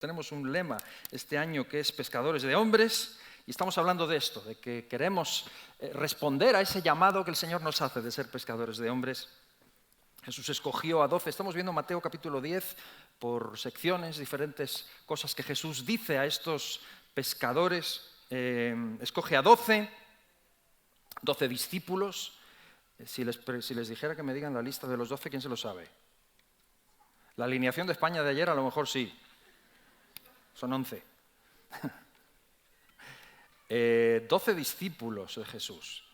Tenemos un lema este año que es pescadores de hombres y estamos hablando de esto, de que queremos responder a ese llamado que el Señor nos hace de ser pescadores de hombres. Jesús escogió a 12. Estamos viendo Mateo capítulo 10 por secciones, diferentes cosas que Jesús dice a estos pescadores. Escoge a 12 discípulos. Si les dijera que me digan la lista de los 12, ¿quién se lo sabe? La alineación de España de ayer a lo mejor sí. Son 11. 12 discípulos de Jesús.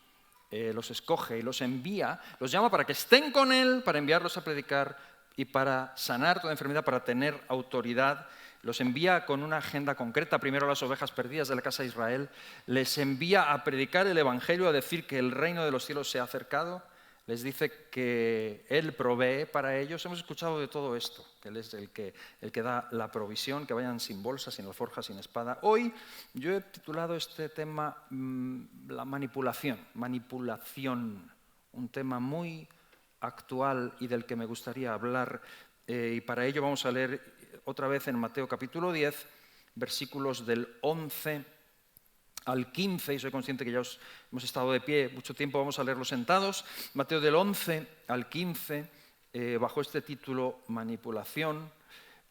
Los escoge y los envía, los llama para que estén con Él, para enviarlos a predicar y para sanar toda enfermedad, para tener autoridad. Los envía con una agenda concreta, primero a las ovejas perdidas de la casa de Israel. Les envía a predicar el Evangelio, a decir que el reino de los cielos se ha acercado. Les dice que Él provee para ellos. Hemos escuchado de todo esto, que Él es el que da la provisión, que vayan sin bolsa, sin alforja, sin espada. Hoy yo he titulado este tema la manipulación, un tema muy actual y del que me gustaría hablar. Y para ello vamos a leer otra vez en Mateo capítulo 10, versículos del 11 al 15, y soy consciente que ya hemos estado de pie mucho tiempo, vamos a leerlo sentados. Mateo del 11 al 15, bajo este título, manipulación.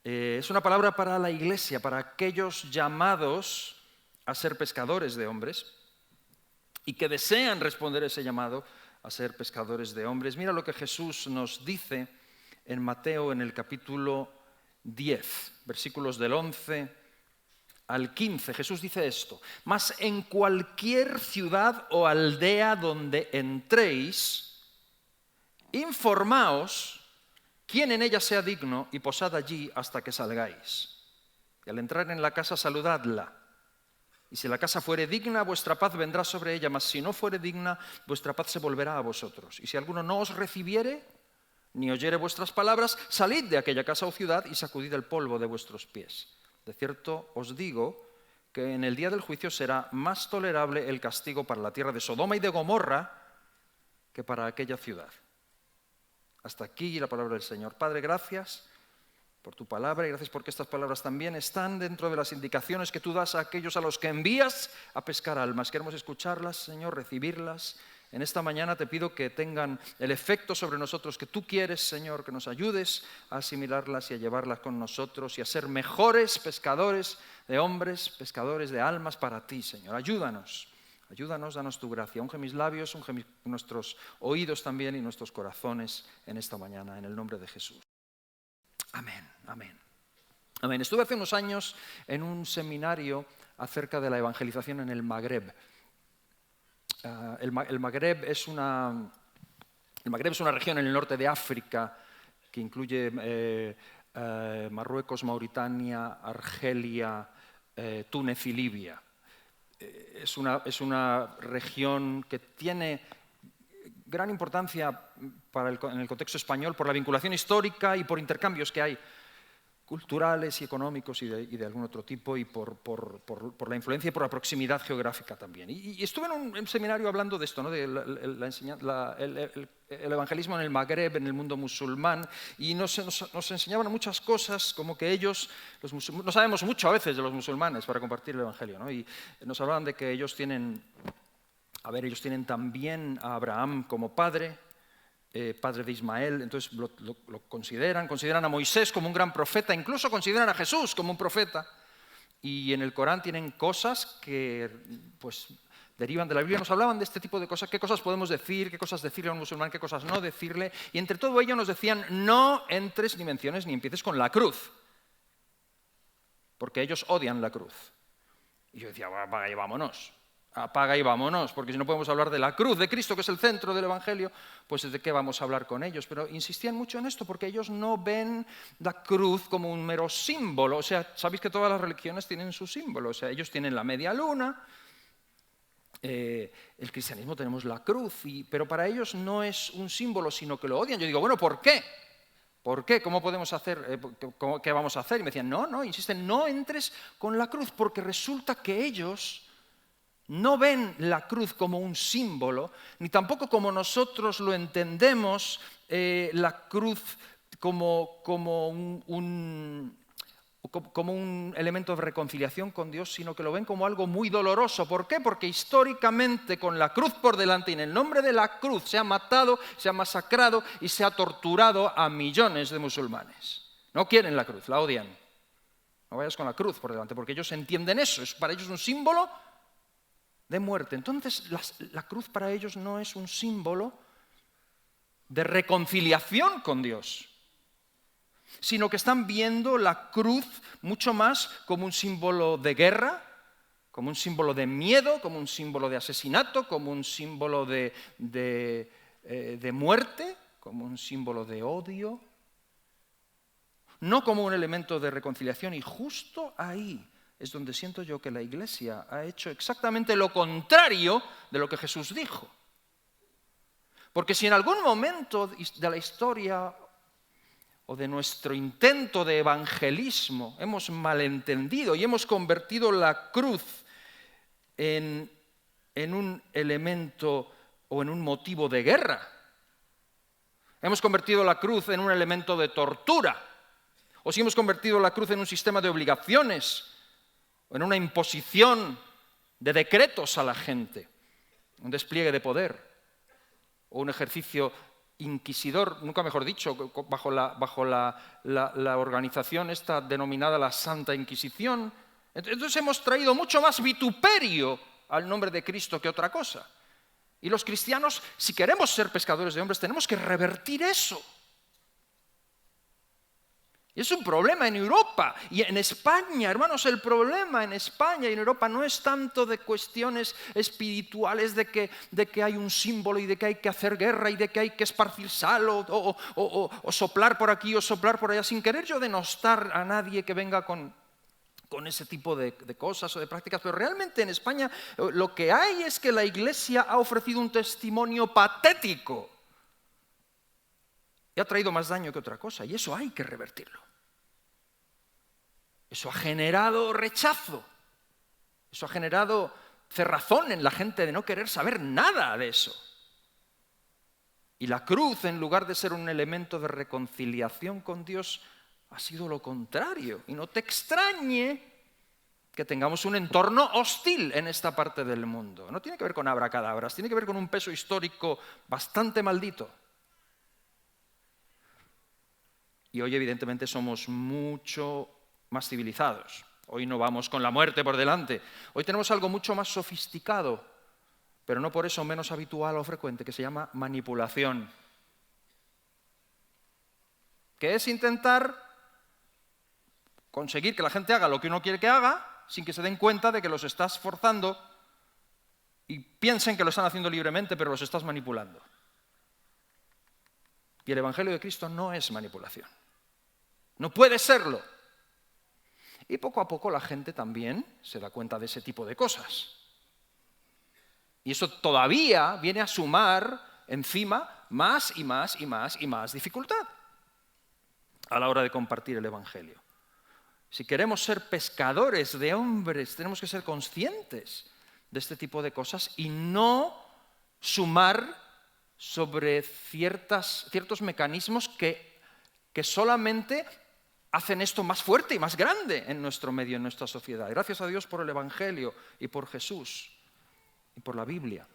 Es una palabra para la iglesia, para aquellos llamados a ser pescadores de hombres y que desean responder ese llamado a ser pescadores de hombres. Mira lo que Jesús nos dice en Mateo en el capítulo 10, versículos del 11 al 15, Jesús dice esto: mas en cualquier ciudad o aldea donde entréis, informaos quién en ella sea digno y posad allí hasta que salgáis. Y al entrar en la casa, saludadla. Y si la casa fuere digna, vuestra paz vendrá sobre ella, mas si no fuere digna, vuestra paz se volverá a vosotros. Y si alguno no os recibiere, ni oyere vuestras palabras, salid de aquella casa o ciudad y sacudid el polvo de vuestros pies. De cierto os digo que en el día del juicio será más tolerable el castigo para la tierra de Sodoma y de Gomorra que para aquella ciudad. Hasta aquí la palabra del Señor. Padre, gracias por tu palabra y gracias porque estas palabras también están dentro de las indicaciones que tú das a aquellos a los que envías a pescar almas. Queremos escucharlas, Señor, recibirlas. En esta mañana te pido que tengan el efecto sobre nosotros que tú quieres, Señor, que nos ayudes a asimilarlas y a llevarlas con nosotros y a ser mejores pescadores de hombres, pescadores de almas para ti, Señor. Ayúdanos, danos tu gracia. Unge mis labios, unge nuestros oídos también y nuestros corazones en esta mañana, en el nombre de Jesús. Amén, amén. Amén. Estuve hace unos años en un seminario acerca de la evangelización en el Magreb. El Magreb es una región en el norte de África que incluye Marruecos, Mauritania, Argelia, Túnez y Libia. Es una región que tiene gran importancia en el contexto español por la vinculación histórica y por intercambios que hay culturales y económicos y de algún otro tipo, y por la influencia y por la proximidad geográfica también. Y estuve en un seminario hablando de esto, ¿no? De el evangelismo en el Magreb, en el mundo musulmán, y nos enseñaban muchas cosas, como que ellos, no sabemos mucho a veces de los musulmanes para compartir el evangelio, ¿no? Y nos hablaban de que ellos tienen también a Abraham como padre de Ismael, entonces lo consideran a Moisés como un gran profeta, incluso consideran a Jesús como un profeta, y en el Corán tienen cosas que pues derivan de la Biblia. Nos hablaban de este tipo de cosas, qué cosas podemos decir, qué cosas decirle a un musulmán, qué cosas no decirle, y entre todo ello nos decían: no entres ni menciones ni empieces con la cruz, porque ellos odian la cruz. Y yo decía: apaga y vámonos, porque si no podemos hablar de la cruz de Cristo, que es el centro del Evangelio, pues ¿de qué vamos a hablar con ellos? Pero insistían mucho en esto, porque ellos no ven la cruz como un mero símbolo. O sea, sabéis que todas las religiones tienen su símbolo. O sea, ellos tienen la media luna, el cristianismo tenemos la cruz, pero para ellos no es un símbolo, sino que lo odian. Yo digo: bueno, ¿por qué? ¿Por qué? ¿Cómo podemos hacer? ¿Qué vamos a hacer? Y me decían: no, insisten, no entres con la cruz, porque resulta que ellos no ven la cruz como un símbolo, ni tampoco como nosotros lo entendemos, la cruz como un como un elemento de reconciliación con Dios, sino que lo ven como algo muy doloroso. ¿Por qué? Porque históricamente, con la cruz por delante y en el nombre de la cruz, se ha matado, se ha masacrado y se ha torturado a millones de musulmanes. No quieren la cruz, la odian. No vayas con la cruz por delante, porque ellos entienden eso, es para ellos un símbolo de muerte. Entonces, la cruz para ellos no es un símbolo de reconciliación con Dios, sino que están viendo la cruz mucho más como un símbolo de guerra, como un símbolo de miedo, como un símbolo de asesinato, como un símbolo de muerte, como un símbolo de odio, no como un elemento de reconciliación. Y justo ahí es donde siento yo que la Iglesia ha hecho exactamente lo contrario de lo que Jesús dijo. Porque si en algún momento de la historia o de nuestro intento de evangelismo hemos malentendido y hemos convertido la cruz en un elemento o en un motivo de guerra, hemos convertido la cruz en un elemento de tortura, o si hemos convertido la cruz en un sistema de obligaciones, o en una imposición de decretos a la gente, un despliegue de poder, o un ejercicio inquisidor, nunca mejor dicho, bajo la organización esta denominada la Santa Inquisición. Entonces hemos traído mucho más vituperio al nombre de Cristo que otra cosa. Y los cristianos, si queremos ser pescadores de hombres, tenemos que revertir eso. Y es un problema en Europa y en España, hermanos. El problema en España y en Europa no es tanto de cuestiones espirituales, de que hay un símbolo y de que hay que hacer guerra y de que hay que esparcir sal o soplar por aquí o soplar por allá, sin querer yo denostar a nadie que venga con ese tipo de cosas o de prácticas. Pero realmente en España lo que hay es que la Iglesia ha ofrecido un testimonio patético y ha traído más daño que otra cosa, y eso hay que revertirlo. Eso ha generado rechazo, eso ha generado cerrazón en la gente de no querer saber nada de eso. Y la cruz, en lugar de ser un elemento de reconciliación con Dios, ha sido lo contrario. Y no te extrañe que tengamos un entorno hostil en esta parte del mundo. No tiene que ver con abracadabras, tiene que ver con un peso histórico bastante maldito. Y hoy evidentemente somos mucho más civilizados. Hoy no vamos con la muerte por delante. Hoy tenemos algo mucho más sofisticado, pero no por eso menos habitual o frecuente, que se llama manipulación. Que es intentar conseguir que la gente haga lo que uno quiere que haga, sin que se den cuenta de que los estás forzando y piensen que lo están haciendo libremente, pero los estás manipulando. Y el Evangelio de Cristo no es manipulación. No puede serlo. Y poco a poco la gente también se da cuenta de ese tipo de cosas. Y eso todavía viene a sumar encima más y más y más y más dificultad a la hora de compartir el Evangelio. Si queremos ser pescadores de hombres, tenemos que ser conscientes de este tipo de cosas y no sumar sobre ciertos mecanismos que solamente hacen esto más fuerte y más grande en nuestro medio, en nuestra sociedad. Gracias a Dios por el Evangelio y por Jesús y por la Biblia.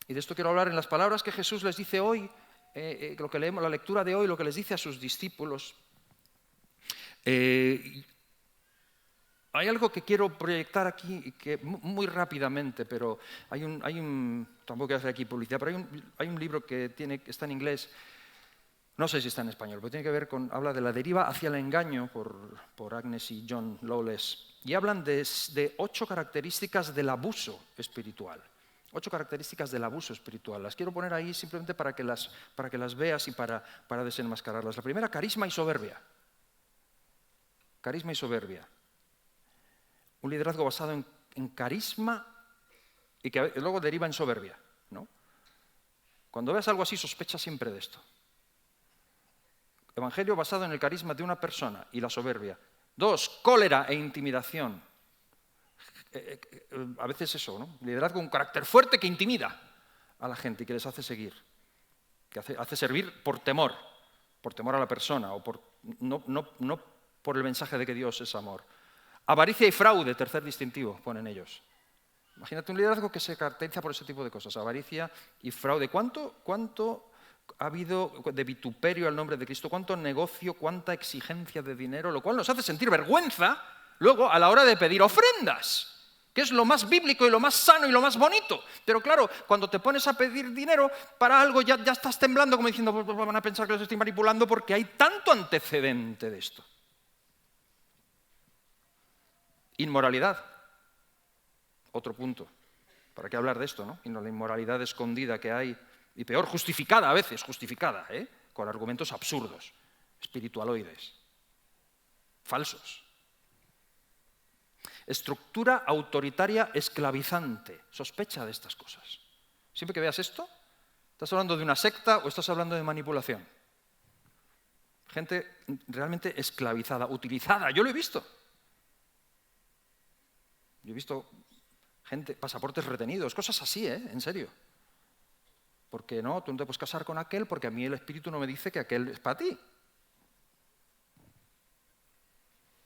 Y de esto quiero hablar en las palabras que Jesús les dice hoy, lo que leemos, la lectura de hoy, lo que les dice a sus discípulos. Hay algo que quiero proyectar aquí y que muy rápidamente, pero tampoco quiero hacer aquí publicidad, pero hay un libro que está en inglés. No sé si está en español, pero tiene que ver habla de la deriva hacia el engaño por Agnes y John Lawless. Y hablan de 8 características del abuso espiritual. 8 características del abuso espiritual. Las quiero poner ahí simplemente para que las veas y para desenmascararlas. La primera, carisma y soberbia. Carisma y soberbia. Un liderazgo basado en carisma y que luego deriva en soberbia, ¿no? Cuando veas algo así, sospecha siempre de esto. Evangelio basado en el carisma de una persona y la soberbia. 2, cólera e intimidación. A veces eso, ¿no? Liderazgo con un carácter fuerte que intimida a la gente y que les hace seguir, que hace servir por temor a la persona o por no por el mensaje de que Dios es amor. Avaricia y fraude, tercer distintivo, ponen ellos. Imagínate un liderazgo que se caracteriza por ese tipo de cosas, avaricia y fraude. ¿Cuánto ha habido de vituperio al nombre de Cristo? ¿Cuánto negocio, cuánta exigencia de dinero? Lo cual nos hace sentir vergüenza luego a la hora de pedir ofrendas, que es lo más bíblico y lo más sano y lo más bonito. Pero claro, cuando te pones a pedir dinero para algo ya estás temblando como diciendo, pues van a pensar que los estoy manipulando porque hay tanto antecedente de esto. Inmoralidad. Otro punto. ¿Para qué hablar de esto, no? Y no la inmoralidad escondida que hay, y peor, justificada a veces, con argumentos absurdos, espiritualoides, falsos. Estructura autoritaria esclavizante. Sospecha de estas cosas. Siempre que veas esto, ¿estás hablando de una secta o estás hablando de manipulación? Gente realmente esclavizada, utilizada. Yo lo he visto. Yo he visto gente, pasaportes retenidos, cosas así, en serio. Porque no, tú no te puedes casar con aquel porque a mí el espíritu no me dice que aquel es para ti.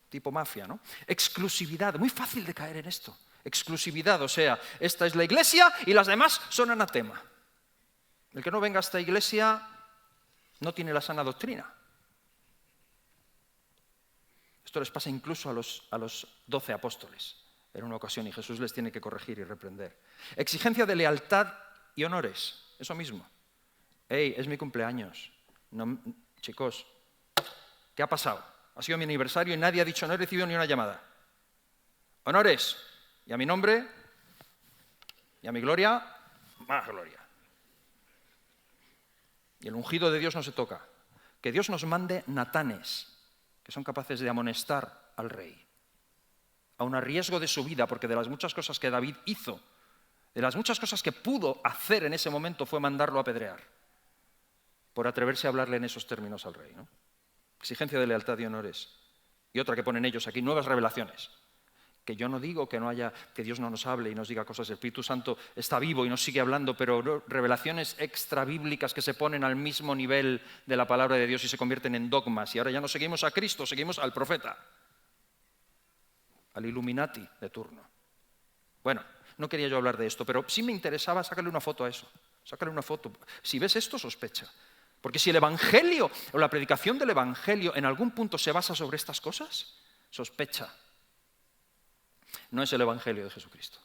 Tipo mafia, ¿no? Exclusividad, muy fácil de caer en esto. Exclusividad, o sea, esta es la iglesia y las demás son anatema. El que no venga a esta iglesia no tiene la sana doctrina. Esto les pasa incluso a los 12 apóstoles en una ocasión y Jesús les tiene que corregir y reprender. Exigencia de lealtad y honores, eso mismo. Hey, es mi cumpleaños. No, chicos, ¿qué ha pasado? Ha sido mi aniversario y nadie ha dicho, no he recibido ni una llamada. Honores, y a mi nombre, y a mi gloria, más gloria. Y el ungido de Dios no se toca. Que Dios nos mande natanes, que son capaces de amonestar al rey, aun a riesgo de su vida, porque de las muchas cosas que David hizo, de las muchas cosas que pudo hacer en ese momento fue mandarlo a apedrear, por atreverse a hablarle en esos términos al rey, ¿no? Exigencia de lealtad y honores. Y otra que ponen ellos aquí, nuevas revelaciones. Que yo no digo que no haya, que Dios no nos hable y nos diga cosas. El Espíritu Santo está vivo y nos sigue hablando, pero revelaciones extrabíblicas que se ponen al mismo nivel de la palabra de Dios y se convierten en dogmas. Y ahora ya no seguimos a Cristo, seguimos al profeta, al Illuminati de turno. Bueno, no quería yo hablar de esto, pero sí me interesaba sacarle una foto a eso. Sácale una foto. Si ves esto, sospecha. Porque si el Evangelio o la predicación del Evangelio en algún punto se basa sobre estas cosas, sospecha. No es el Evangelio de Jesucristo.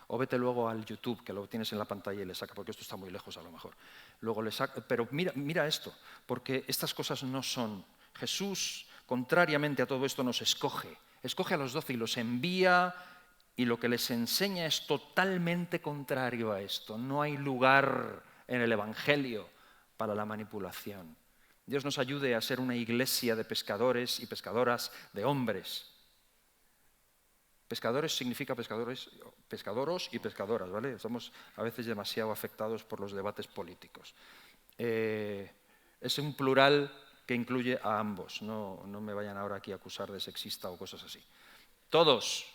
O vete luego al YouTube, que lo tienes en la pantalla y le saca, porque esto está muy lejos a lo mejor. Luego le saca, pero mira esto, porque estas cosas no son. Jesús, contrariamente a todo esto, nos escoge. Escoge a los 12 y los envía, y lo que les enseña es totalmente contrario a esto. No hay lugar en el Evangelio para la manipulación. Dios nos ayude a ser una iglesia de pescadores y pescadoras, de hombres. Pescadores significa pescadoros y pescadoras, ¿vale? Estamos a veces demasiado afectados por los debates políticos. Es un plural que incluye a ambos. No me vayan ahora aquí a acusar de sexista o cosas así. Todos,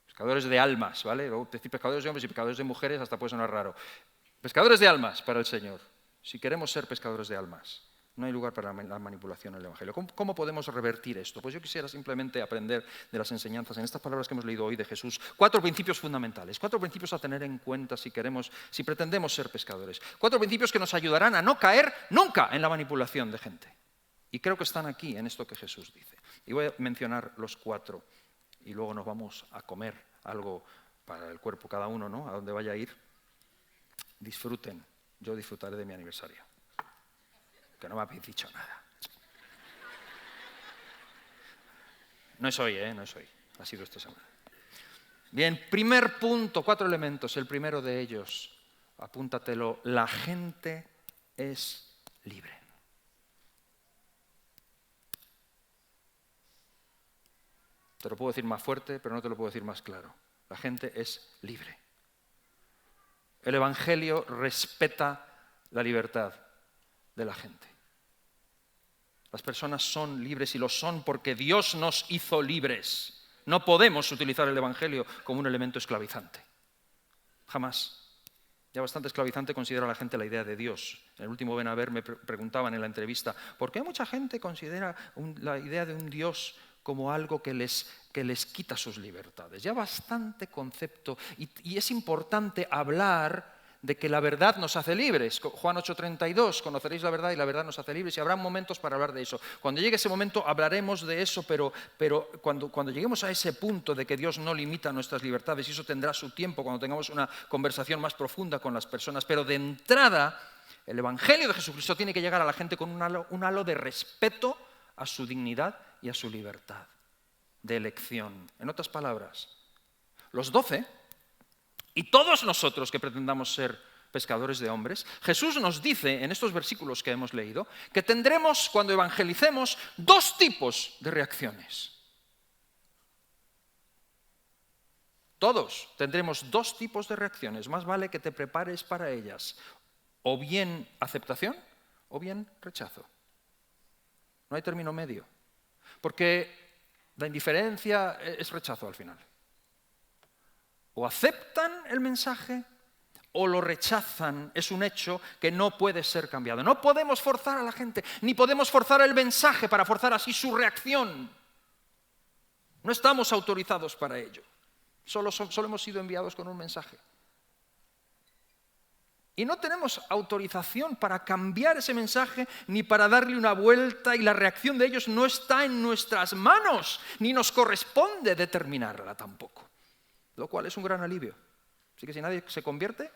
pescadores de almas, ¿vale? Luego decir pescadores de hombres y pescadores de mujeres hasta puede sonar raro. Pescadores de almas para el Señor. Si queremos ser pescadores de almas, no hay lugar para la manipulación en el Evangelio. ¿Cómo podemos revertir esto? Pues yo quisiera simplemente aprender de las enseñanzas, en estas palabras que hemos leído hoy de Jesús, 4 principios fundamentales, 4 principios a tener en cuenta si pretendemos ser pescadores. 4 principios que nos ayudarán a no caer nunca en la manipulación de gente. Y creo que están aquí en esto que Jesús dice. Y voy a mencionar los 4 y luego nos vamos a comer algo para el cuerpo cada uno, ¿no? A donde vaya a ir. Disfruten, yo disfrutaré de mi aniversario. Que no me habéis dicho nada. No es hoy, no es hoy. Ha sido esta semana. Bien, primer punto, 4 elementos. El primero de ellos, apúntatelo, la gente es libre. Te lo puedo decir más fuerte, pero no te lo puedo decir más claro. La gente es libre. El Evangelio respeta la libertad de la gente. Las personas son libres y lo son porque Dios nos hizo libres. No podemos utilizar el Evangelio como un elemento esclavizante. Jamás. Ya bastante esclavizante considera la gente la idea de Dios. En el último Ven a Ver me preguntaban en la entrevista, ¿por qué mucha gente considera la idea de un Dios como algo que les quita sus libertades? Ya bastante concepto. Y es importante hablar de que la verdad nos hace libres. Juan 8:32, conoceréis la verdad y la verdad nos hace libres, y habrá momentos para hablar de eso. Cuando llegue ese momento hablaremos de eso, pero cuando lleguemos a ese punto de que Dios no limita nuestras libertades, y eso tendrá su tiempo cuando tengamos una conversación más profunda con las personas, pero de entrada el Evangelio de Jesucristo tiene que llegar a la gente con un halo de respeto a su dignidad y a su libertad de elección. En otras palabras, los 12... y todos nosotros que pretendamos ser pescadores de hombres, Jesús nos dice en estos versículos que hemos leído que tendremos, cuando evangelicemos, 2 tipos de reacciones. Todos tendremos 2 tipos de reacciones. Más vale que te prepares para ellas. O bien aceptación o bien rechazo. No hay término medio. Porque la indiferencia es rechazo al final. O aceptan el mensaje o lo rechazan. Es un hecho que no puede ser cambiado. No podemos forzar a la gente, ni podemos forzar el mensaje para forzar así su reacción. No estamos autorizados para ello. Solo hemos sido enviados con un mensaje. Y no tenemos autorización para cambiar ese mensaje ni para darle una vuelta, y la reacción de ellos no está en nuestras manos, ni nos corresponde determinarla tampoco. Lo cual es un gran alivio. Así que si nadie se convierte,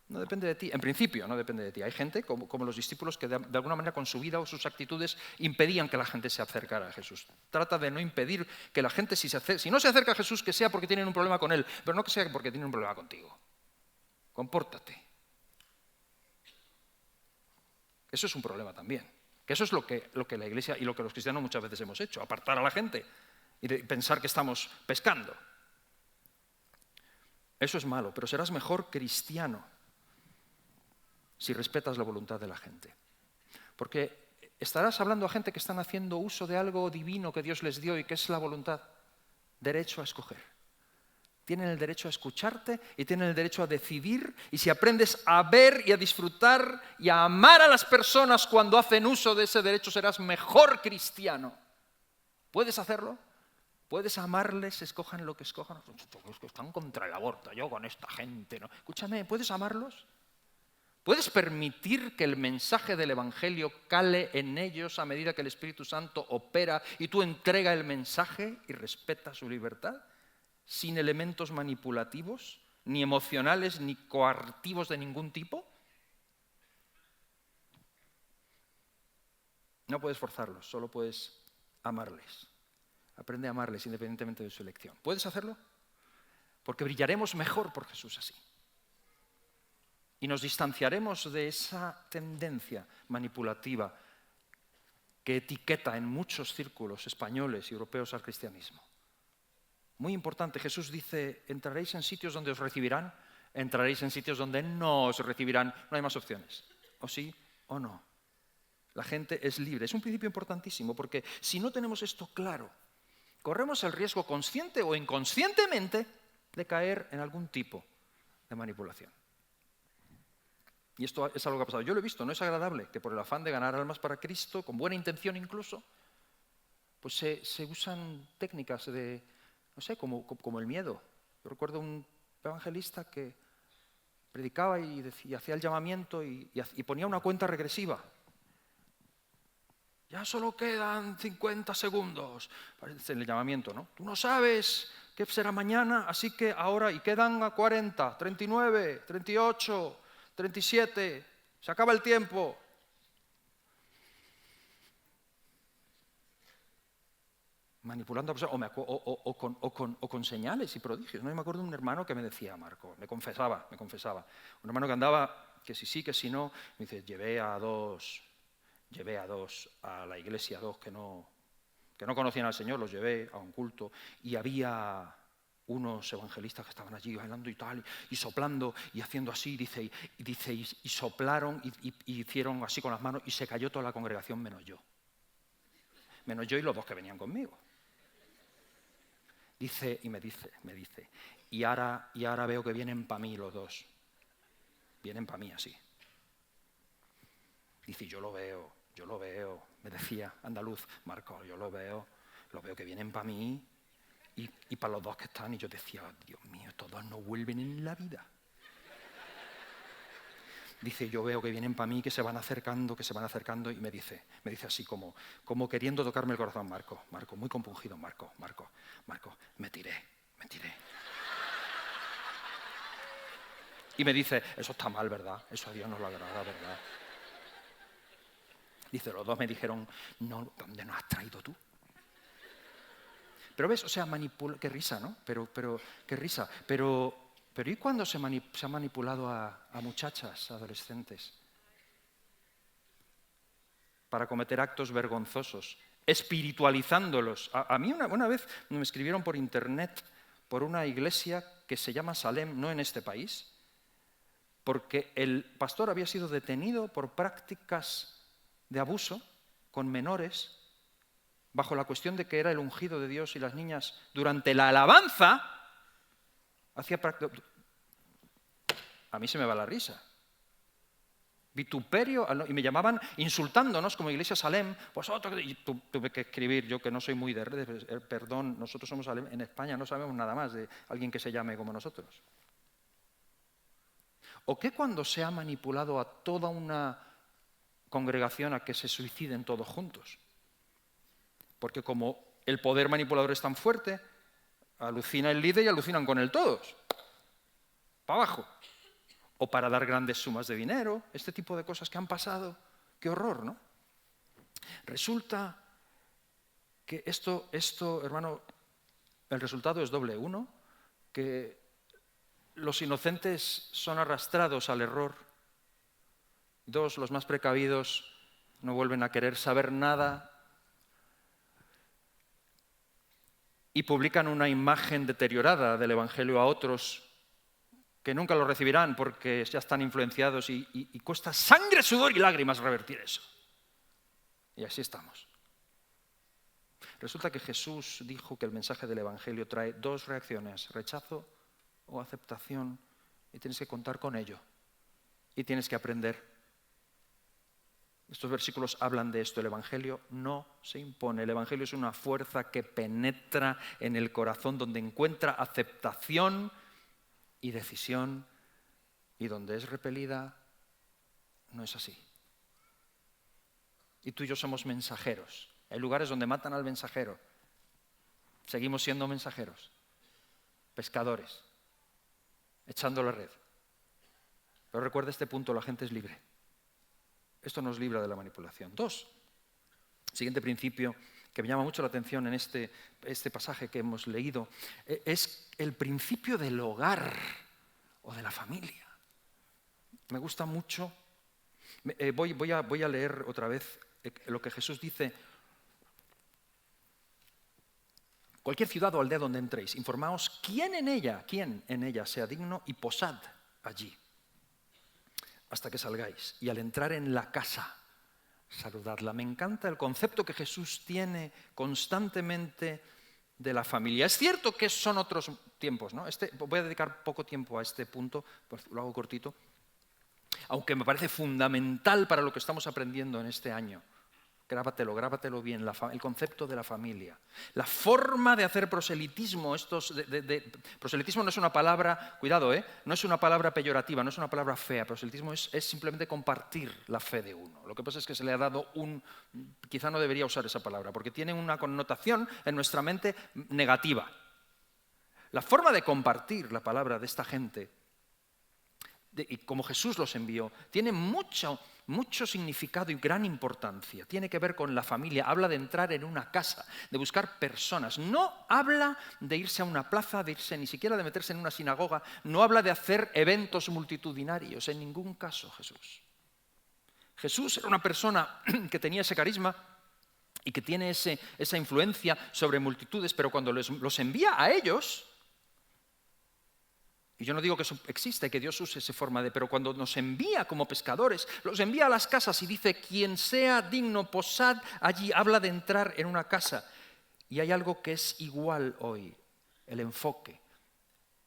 no depende de ti. En principio no depende de ti. Hay gente, como los discípulos, que de alguna manera con su vida o sus actitudes impedían que la gente se acercara a Jesús. Trata de no impedir que la gente, si no se acerca a Jesús, que sea porque tienen un problema con Él, pero no que sea porque tienen un problema contigo. Compórtate. Eso es un problema también. Que eso es lo que la Iglesia y lo que los cristianos muchas veces hemos hecho, apartar a la gente y pensar que estamos pescando. Eso es malo, pero serás mejor cristiano si respetas la voluntad de la gente. Porque estarás hablando a gente que están haciendo uso de algo divino que Dios les dio y que es la voluntad, derecho a escoger. Tienen el derecho a escucharte y tienen el derecho a decidir, y si aprendes a ver y a disfrutar y a amar a las personas cuando hacen uso de ese derecho, serás mejor cristiano. ¿Puedes hacerlo? Puedes amarles, escojan lo que escojan. Es que están contra el aborto, yo con esta gente, ¿no? Escúchame, ¿puedes amarlos? ¿Puedes permitir que el mensaje del Evangelio cale en ellos a medida que el Espíritu Santo opera y tú entregas el mensaje y respetas su libertad? Sin elementos manipulativos, ni emocionales, ni coercitivos de ningún tipo. No puedes forzarlos, solo puedes amarles. Aprende a amarles independientemente de su elección. ¿Puedes hacerlo? Porque brillaremos mejor por Jesús así. Y nos distanciaremos de esa tendencia manipulativa que etiqueta en muchos círculos españoles y europeos al cristianismo. Muy importante, Jesús dice, entraréis en sitios donde os recibirán, entraréis en sitios donde no os recibirán. No hay más opciones. O sí o no. La gente es libre. Es un principio importantísimo, porque si no tenemos esto claro, corremos el riesgo consciente o inconscientemente de caer en algún tipo de manipulación. Y esto es algo que ha pasado. Yo lo he visto, no es agradable que por el afán de ganar almas para Cristo, con buena intención incluso, pues se usan técnicas de, no sé, como el miedo. Yo recuerdo un evangelista que predicaba y hacía el llamamiento y ponía una cuenta regresiva. Ya solo quedan 50 segundos. Parece el llamamiento, ¿no? Tú no sabes qué será mañana, así que ahora, y quedan 40, 39, 38, 37, se acaba el tiempo. Manipulando a personas, o con señales y prodigios. No, yo me acuerdo de un hermano que me decía, Marco, me confesaba. Un hermano que andaba, que sí, que si no, me dice, llevé a dos a la iglesia, dos que no conocían al Señor, los llevé a un culto, y había unos evangelistas que estaban allí bailando y tal, y soplando y haciendo así, y soplaron y hicieron así con las manos, y se cayó toda la congregación menos yo y los 2 que venían conmigo. Me dice, y ahora veo que vienen para mí los 2. vienen para mí así. Dice, yo lo veo, me decía andaluz, Marco, yo lo veo que vienen para mí y para los dos que están. Y yo decía, Dios mío, todos no vuelven en la vida. Dice, yo veo que vienen para mí, que se van acercando, y me dice así como queriendo tocarme el corazón, Marco, muy compungido, Marco, me tiré. Y me dice, eso está mal, ¿verdad? Eso a Dios no lo agrada, ¿verdad? Dice, los dos me dijeron, no, ¿dónde nos has traído tú? Pero ves, o sea, qué risa, ¿no? Pero qué risa. Pero ¿y cuándo se ha manipulado a muchachas, adolescentes? Para cometer actos vergonzosos, espiritualizándolos. A mí una vez me escribieron por internet, por una iglesia que se llama Salem, no en este país, porque el pastor había sido detenido por prácticas de abuso con menores, bajo la cuestión de que era el ungido de Dios y las niñas durante la alabanza hacía prácticas. A mí se me va la risa. Vituperio, y me llamaban insultándonos como Iglesia Salem, vosotros, y tuve que escribir, yo que no soy muy de redes, perdón, nosotros somos Salem, en España no sabemos nada más de alguien que se llame como nosotros. ¿O qué cuando se ha manipulado a toda una congregación a que se suiciden todos juntos? Porque como el poder manipulador es tan fuerte, alucina el líder y alucinan con él todos. Para abajo. O para dar grandes sumas de dinero, este tipo de cosas que han pasado. Qué horror, ¿no? Resulta que esto, hermano, el resultado es doble. Uno, que los inocentes son arrastrados al error. Dos, los más precavidos no vuelven a querer saber nada y publican una imagen deteriorada del Evangelio a otros que nunca lo recibirán porque ya están influenciados y cuesta sangre, sudor y lágrimas revertir eso. Y así estamos. Resulta que Jesús dijo que el mensaje del Evangelio trae dos reacciones, rechazo o aceptación, y tienes que contar con ello. Y tienes que aprender. Estos versículos hablan de esto. El Evangelio no se impone. El Evangelio es una fuerza que penetra en el corazón, donde encuentra aceptación y decisión, y donde es repelida, no es así. Y tú y yo somos mensajeros. Hay lugares donde matan al mensajero. Seguimos siendo mensajeros, pescadores, echando la red. Pero recuerda este punto, la gente es libre. Esto nos libra de la manipulación. Dos, siguiente principio que me llama mucho la atención en este pasaje que hemos leído, es el principio del hogar o de la familia. Me gusta mucho. Voy a leer otra vez lo que Jesús dice. Cualquier ciudad o aldea donde entréis, informaos quién en ella sea digno y posad allí hasta que salgáis. Y al entrar en la casa, saludadla. Me encanta el concepto que Jesús tiene constantemente de la familia. Es cierto que son otros tiempos, ¿no? Voy a dedicar poco tiempo a este punto, pues lo hago cortito, aunque me parece fundamental para lo que estamos aprendiendo en este año. Grábatelo bien, el concepto de la familia. La forma de hacer proselitismo, proselitismo no es una palabra, cuidado, no es una palabra peyorativa, no es una palabra fea. Proselitismo es simplemente compartir la fe de uno. Lo que pasa es que se le ha dado quizá no debería usar esa palabra, porque tiene una connotación en nuestra mente negativa. La forma de compartir la palabra de esta gente, y como Jesús los envió, tiene mucho significado y gran importancia. Tiene que ver con la familia. Habla de entrar en una casa, de buscar personas. No habla de irse a una plaza, ni siquiera de meterse en una sinagoga. No habla de hacer eventos multitudinarios. En ningún caso, Jesús. Jesús era una persona que tenía ese carisma y que tiene esa influencia sobre multitudes, pero cuando los envía a ellos, y yo no digo que eso existe, que Dios use esa forma pero cuando nos envía como pescadores, los envía a las casas y dice, quien sea digno, posad allí. Habla de entrar en una casa. Y hay algo que es igual hoy, el enfoque.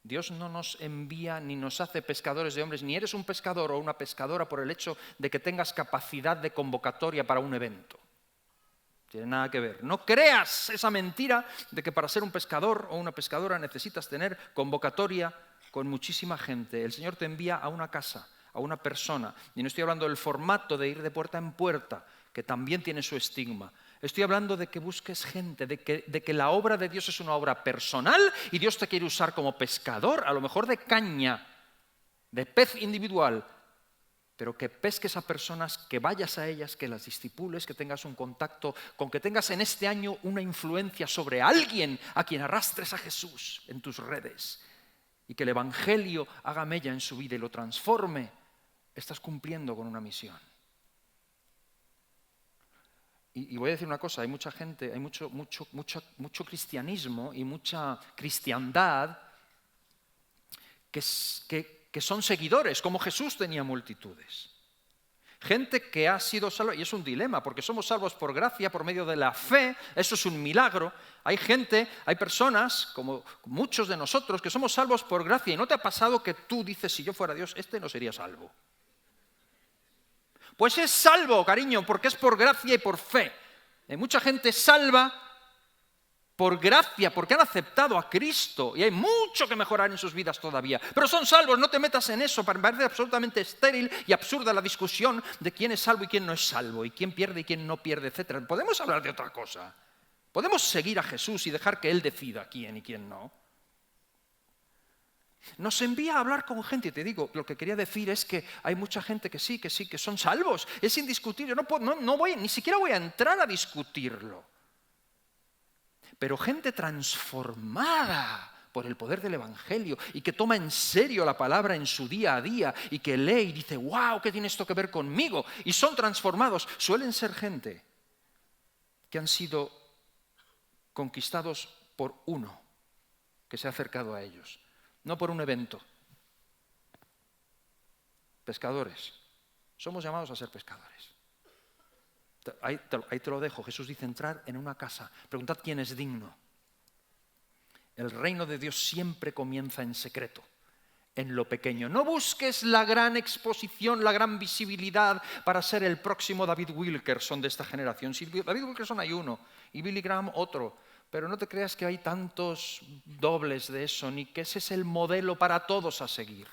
Dios no nos envía ni nos hace pescadores de hombres, ni eres un pescador o una pescadora por el hecho de que tengas capacidad de convocatoria para un evento. No tiene nada que ver. No creas esa mentira de que para ser un pescador o una pescadora necesitas tener convocatoria con muchísima gente. El Señor te envía a una casa, a una persona. Y no estoy hablando del formato de ir de puerta en puerta, que también tiene su estigma. Estoy hablando de que busques gente, de que la obra de Dios es una obra personal y Dios te quiere usar como pescador, a lo mejor de caña, de pez individual, pero que pesques a personas, que vayas a ellas, que las discipules, que tengas un contacto, con que tengas en este año una influencia sobre alguien a quien arrastres a Jesús en tus redes y que el Evangelio haga mella en su vida y lo transforme. Estás cumpliendo con una misión. Y voy a decir una cosa, hay mucha gente, hay mucho cristianismo y mucha cristiandad que son seguidores, como Jesús tenía multitudes. Gente que ha sido salva, y es un dilema, porque somos salvos por gracia, por medio de la fe, eso es un milagro. Hay gente, hay personas, como muchos de nosotros, que somos salvos por gracia, y ¿no te ha pasado que tú dices, si yo fuera Dios, este no sería salvo? Pues es salvo, cariño, porque es por gracia y por fe. Hay mucha gente salva por gracia, porque han aceptado a Cristo, y hay mucho que mejorar en sus vidas todavía. Pero son salvos, no te metas en eso, me parece absolutamente estéril y absurda la discusión de quién es salvo y quién no es salvo, y quién pierde y quién no pierde, etc. Podemos hablar de otra cosa. Podemos seguir a Jesús y dejar que Él decida quién y quién no. Nos envía a hablar con gente, y te digo, lo que quería decir es que hay mucha gente que sí, que son salvos, es indiscutible, ni siquiera voy a entrar a discutirlo. Pero gente transformada por el poder del Evangelio y que toma en serio la palabra en su día a día y que lee y dice, wow, ¿qué tiene esto que ver conmigo? Y son transformados, suelen ser gente que han sido conquistados por uno que se ha acercado a ellos. No por un evento. Pescadores. Somos llamados a ser pescadores. Ahí te lo dejo. Jesús dice entrar en una casa. Preguntad quién es digno. El reino de Dios siempre comienza en secreto, en lo pequeño. No busques la gran exposición, la gran visibilidad para ser el próximo David Wilkerson de esta generación. Si David Wilkerson hay uno y Billy Graham otro. Pero no te creas que hay tantos dobles de eso, ni que ese es el modelo para todos a seguir.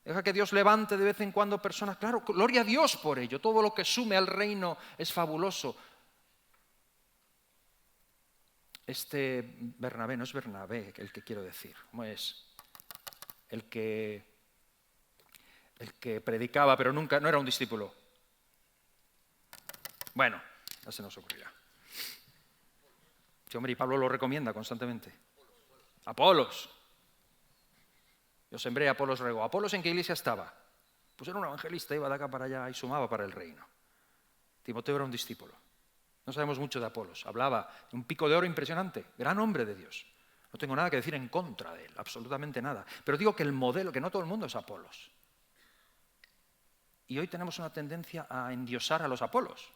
Deja que Dios levante de vez en cuando personas. Claro, gloria a Dios por ello. Todo lo que sume al reino es fabuloso. Bernabé, no es Bernabé el que quiero decir. ¿Cómo es? El que predicaba, pero nunca, no era un discípulo. Bueno, ya se nos ocurrirá. Sí, hombre, y Pablo lo recomienda constantemente. Apolos. Yo sembré, Apolos regó. ¿Apolos en qué iglesia estaba? Pues era un evangelista, iba de acá para allá y sumaba para el reino. Timoteo era un discípulo. No sabemos mucho de Apolos. Hablaba de un pico de oro impresionante, gran hombre de Dios. No tengo nada que decir en contra de él, absolutamente nada. Pero digo que el modelo, que no todo el mundo es Apolos. Y hoy tenemos una tendencia a endiosar a los Apolos.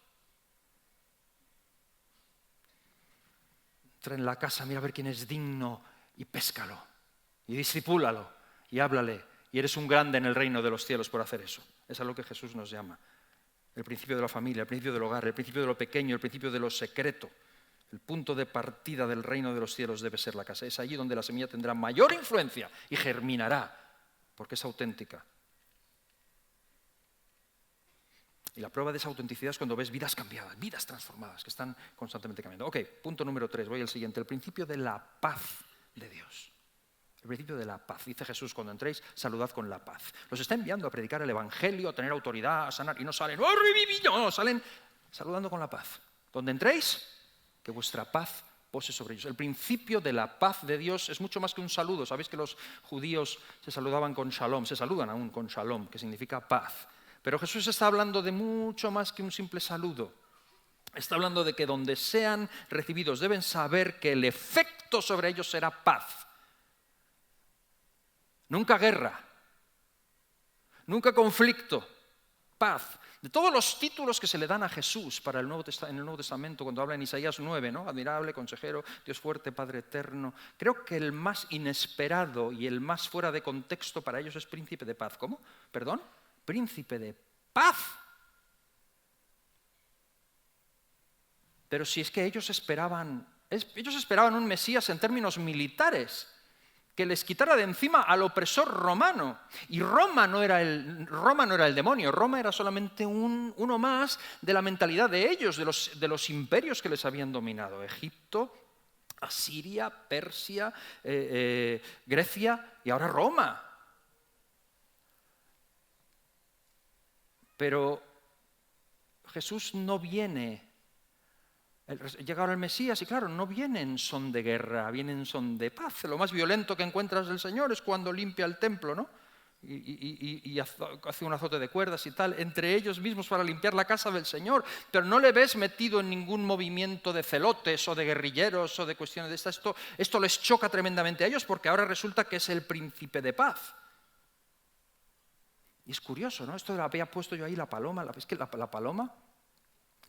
Entra en la casa, mira a ver quién es digno y péscalo. Y discipúlalo y háblale. Y eres un grande en el reino de los cielos por hacer eso. Eso es a lo que Jesús nos llama. El principio de la familia, el principio del hogar, el principio de lo pequeño, el principio de lo secreto. El punto de partida del reino de los cielos debe ser la casa. Es allí donde la semilla tendrá mayor influencia y germinará, porque es auténtica. Y la prueba de esa autenticidad es cuando ves vidas cambiadas, vidas transformadas, que están constantemente cambiando. Ok, punto número 3, voy al siguiente. El principio de la paz de Dios. El principio de la paz. Dice Jesús, cuando entréis, saludad con la paz. Los está enviando a predicar el Evangelio, a tener autoridad, a sanar, y no salen, ¡oh, no! Salen saludando con la paz. Donde entréis, que vuestra paz pose sobre ellos. El principio de la paz de Dios es mucho más que un saludo. Sabéis que los judíos se saludaban con shalom, se saludan aún con shalom, que significa paz. Pero Jesús está hablando de mucho más que un simple saludo. Está hablando de que donde sean recibidos deben saber que el efecto sobre ellos será paz. Nunca guerra, nunca conflicto, paz. De todos los títulos que se le dan a Jesús en el Nuevo Testamento, cuando habla en Isaías 9, ¿no? Admirable, consejero, Dios fuerte, Padre eterno, creo que el más inesperado y el más fuera de contexto para ellos es príncipe de paz. ¿Cómo? ¿Perdón? Príncipe de paz. Pero si es que ellos esperaban un Mesías en términos militares, que les quitara de encima al opresor romano. Y Roma no era el demonio, Roma era solamente uno más de la mentalidad de ellos, de los imperios que les habían dominado. Egipto, Asiria, Persia, Grecia y ahora Roma. Pero Jesús no viene. Llega ahora el Mesías y claro, no viene en son de guerra, viene en son de paz. Lo más violento que encuentras del Señor es cuando limpia el templo, ¿no? Y hace un azote de cuerdas y tal, entre ellos mismos para limpiar la casa del Señor. Pero no le ves metido en ningún movimiento de celotes o de guerrilleros o de cuestiones de estas. Esto les choca tremendamente a ellos porque ahora resulta que es el príncipe de paz. Y es curioso, ¿no? Esto lo había puesto yo ahí, la paloma. Es que la paloma,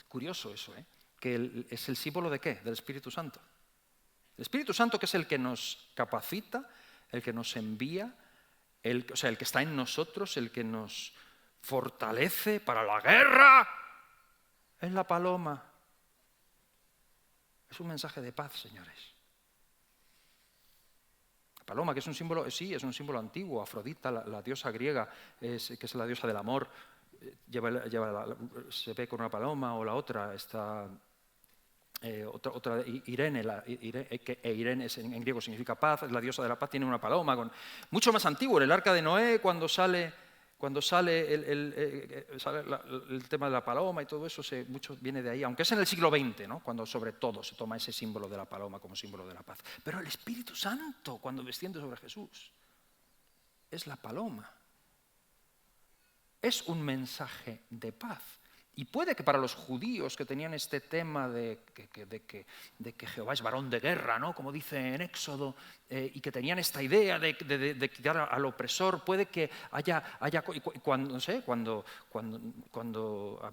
curioso eso, ¿eh? Que es el símbolo ¿de qué? Del Espíritu Santo. El Espíritu Santo, que es el que nos capacita, el que nos envía, el que está en nosotros, el que nos fortalece para la guerra, es la paloma. Es un mensaje de paz, señores. La paloma, que es un símbolo, sí, es un símbolo antiguo. Afrodita, la diosa griega, que es la diosa del amor, se ve con una paloma, o la otra está otra Irene, Irene en griego significa paz, es la diosa de la paz, tiene una paloma. Mucho más antiguo, en el arca de Noé, cuando sale el tema de la paloma y todo eso, mucho viene de ahí, aunque es en el siglo XX, ¿no? Cuando sobre todo se toma ese símbolo de la paloma como símbolo de la paz. Pero el Espíritu Santo, cuando desciende sobre Jesús, es la paloma. Es un mensaje de paz. Y puede que para los judíos que tenían este tema de que Jehová es varón de guerra, ¿no? Como dice en Éxodo, y que tenían esta idea de quitar al opresor, puede que haya cuando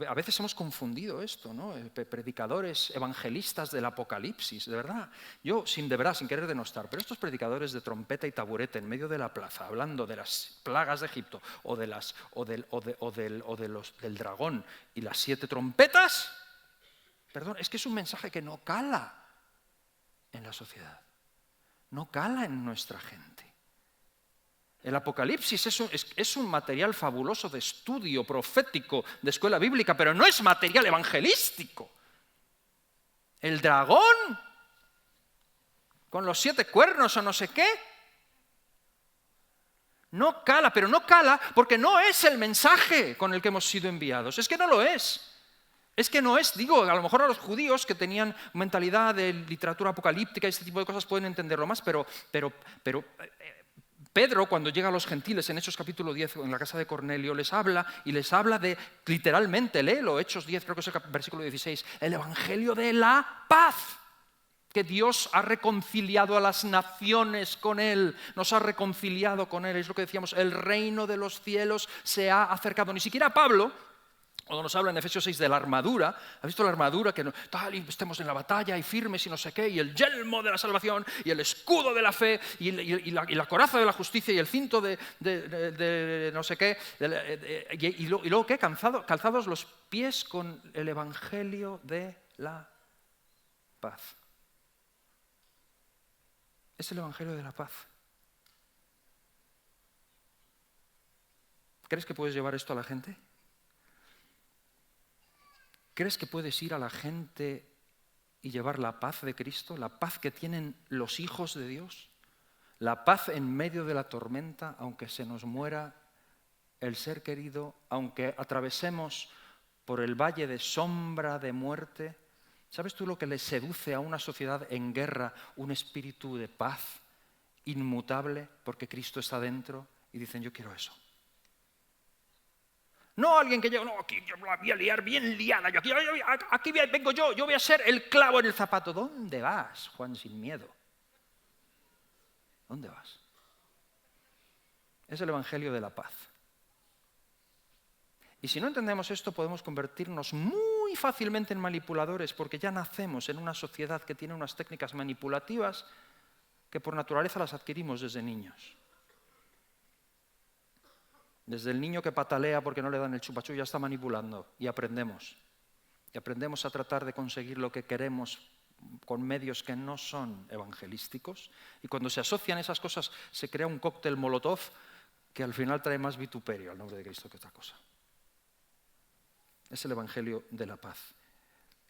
a veces hemos confundido esto, ¿no? Predicadores evangelistas del Apocalipsis, de verdad, sin querer denostar, pero estos predicadores de trompeta y taburete en medio de la plaza, hablando de las plagas de Egipto o del dragón y las 7 trompetas, perdón, es que es un mensaje que no cala en la sociedad, no cala en nuestra gente. El Apocalipsis es un material fabuloso de estudio profético, de escuela bíblica, pero no es material evangelístico. El dragón con los 7 cuernos o no sé qué, no cala, pero no cala porque no es el mensaje con el que hemos sido enviados. Es que no lo es. Es que no es, digo, a lo mejor a los judíos que tenían mentalidad de literatura apocalíptica y este tipo de cosas pueden entenderlo más, pero Pedro, cuando llega a los gentiles en Hechos capítulo 10, en la casa de Cornelio, les habla de, literalmente, léelo, Hechos 10, creo que es el versículo 16, el evangelio de la paz. Que Dios ha reconciliado a las naciones con Él, nos ha reconciliado con Él. Es lo que decíamos, el reino de los cielos se ha acercado. Ni siquiera Pablo, cuando nos habla en Efesios 6 de la armadura, ¿has visto la armadura? Que tal, y estemos en la batalla y firmes y no sé qué, y el yelmo de la salvación, y el escudo de la fe, y la coraza de la justicia, y el cinto de no sé qué, y luego ¿qué? Calzados los pies con el evangelio de la paz. Es el evangelio de la paz. ¿Crees que puedes llevar esto a la gente? ¿Crees que puedes ir a la gente y llevar la paz de Cristo? La paz que tienen los hijos de Dios. La paz en medio de la tormenta, aunque se nos muera el ser querido, aunque atravesemos por el valle de sombra de muerte. ¿Sabes tú lo que le seduce a una sociedad en guerra? Un espíritu de paz inmutable, porque Cristo está dentro, y dicen, yo quiero eso. No alguien que llega, no, aquí yo la voy a liar bien liada, aquí vengo yo voy a ser el clavo en el zapato. ¿Dónde vas, Juan, sin miedo? ¿Dónde vas? Es el evangelio de la paz. Y si no entendemos esto, podemos convertirnos muy fácilmente en manipuladores, porque ya nacemos en una sociedad que tiene unas técnicas manipulativas que por naturaleza las adquirimos desde niños. Desde el niño que patalea porque no le dan el chupachú ya está manipulando y aprendemos. Y aprendemos a tratar de conseguir lo que queremos con medios que no son evangelísticos. Y cuando se asocian esas cosas se crea un cóctel molotov que al final trae más vituperio al nombre de Cristo que otra cosa. Es el Evangelio de la paz.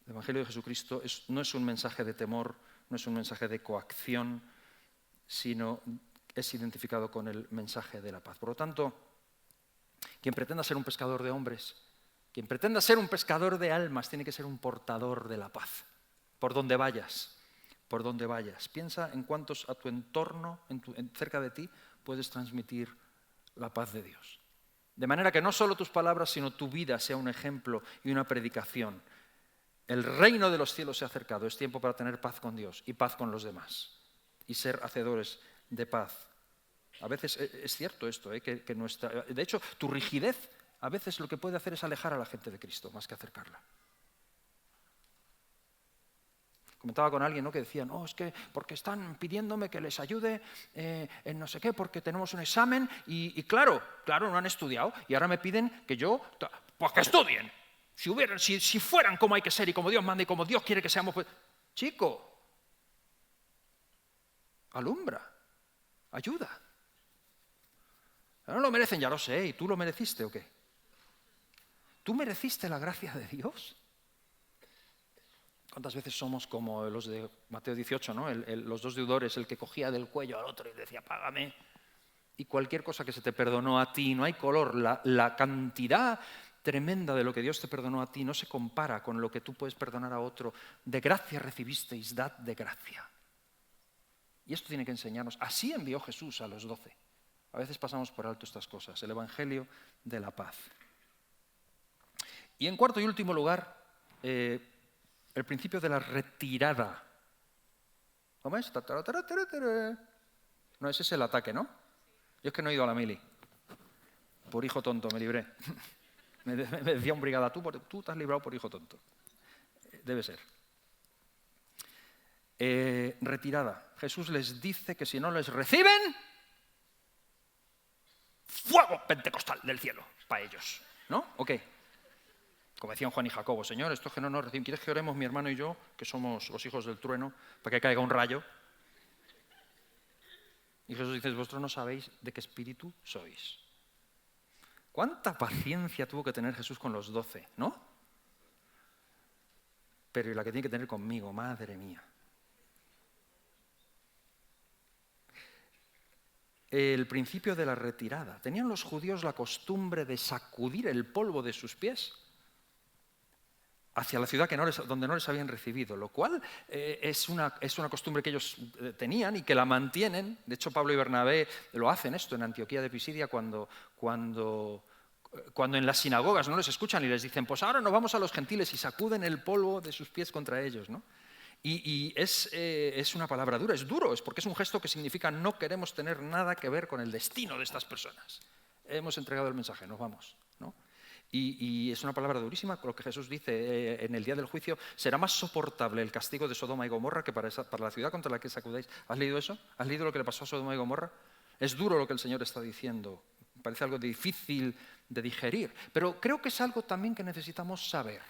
El Evangelio de Jesucristo no es un mensaje de temor, no es un mensaje de coacción, sino es identificado con el mensaje de la paz. Por lo tanto, quien pretenda ser un pescador de hombres, quien pretenda ser un pescador de almas, tiene que ser un portador de la paz. Por donde vayas, por donde vayas. Piensa en cuántos a tu entorno, cerca de ti, puedes transmitir la paz de Dios. De manera que no solo tus palabras, sino tu vida sea un ejemplo y una predicación. El reino de los cielos se ha acercado. Es tiempo para tener paz con Dios y paz con los demás. Y ser hacedores de paz. A veces es cierto esto, que de hecho, tu rigidez a veces lo que puede hacer es alejar a la gente de Cristo, más que acercarla. Comentaba con alguien, ¿no?, que decía, no, es que porque están pidiéndome que les ayude en no sé qué, porque tenemos un examen y claro, no han estudiado y ahora me piden que yo, pues que estudien. Si fueran como hay que ser y como Dios manda y como Dios quiere que seamos, pues, chico, alumbra, ayuda. No lo merecen, ya lo sé, ¿y tú lo mereciste o qué? ¿Tú mereciste la gracia de Dios? ¿Cuántas veces somos como los de Mateo 18, ¿no? Los dos deudores, el que cogía del cuello al otro y decía, págame? Y cualquier cosa que se te perdonó a ti, no hay color. La cantidad tremenda de lo que Dios te perdonó a ti no se compara con lo que tú puedes perdonar a otro. De gracia recibisteis, dad de gracia. Y esto tiene que enseñarnos. Así envió Jesús a los 12. A veces pasamos por alto estas cosas. El Evangelio de la paz. Y en cuarto y último lugar, el principio de la retirada. ¿Cómo es? No, ese es el ataque, ¿no? Yo es que no he ido a la mili. Por hijo tonto me libré. Me decía un brigada, tú te has librado por hijo tonto. Debe ser. Retirada. Jesús les dice que si no les reciben, fuego pentecostal del cielo para ellos. ¿No? ¿O qué? Como decían Juan y Jacobo, Señor, esto es que no nos reciben. ¿Quieres que oremos mi hermano y yo, que somos los hijos del trueno, para que caiga un rayo? Y Jesús dice, vosotros no sabéis de qué espíritu sois. ¿Cuánta paciencia tuvo que tener Jesús con los 12, no? Pero y la que tiene que tener conmigo, madre mía. El principio de la retirada. ¿Tenían los judíos la costumbre de sacudir el polvo de sus pies hacia la ciudad donde no les habían recibido? Lo cual es una costumbre que ellos tenían y que la mantienen. De hecho, Pablo y Bernabé lo hacen esto en Antioquía de Pisidia cuando en las sinagogas no les escuchan y les dicen, pues ahora nos vamos a los gentiles y sacuden el polvo de sus pies contra ellos, ¿no? Y es una palabra dura, es duro, es porque es un gesto que significa no queremos tener nada que ver con el destino de estas personas. Hemos entregado el mensaje, nos vamos, ¿no? Y es una palabra durísima, lo que Jesús dice en el día del juicio, será más soportable el castigo de Sodoma y Gomorra que para la ciudad contra la que sacudéis. ¿Has leído eso? ¿Has leído lo que le pasó a Sodoma y Gomorra? Es duro lo que el Señor está diciendo, parece algo difícil de digerir, pero creo que es algo también que necesitamos saber.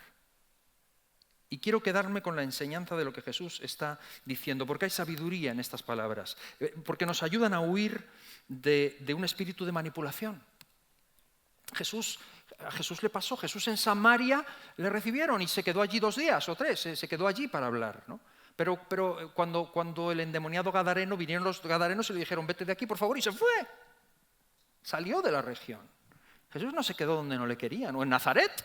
Y quiero quedarme con la enseñanza de lo que Jesús está diciendo, porque hay sabiduría en estas palabras, porque nos ayudan a huir de un espíritu de manipulación. A Jesús le pasó, Jesús en Samaria le recibieron y se quedó allí 2 días o 3, se quedó allí para hablar, ¿no? Pero cuando el endemoniado gadareno, vinieron los gadarenos y le dijeron, vete de aquí, por favor, y se fue. Salió de la región. Jesús no se quedó donde no le querían, o en Nazaret,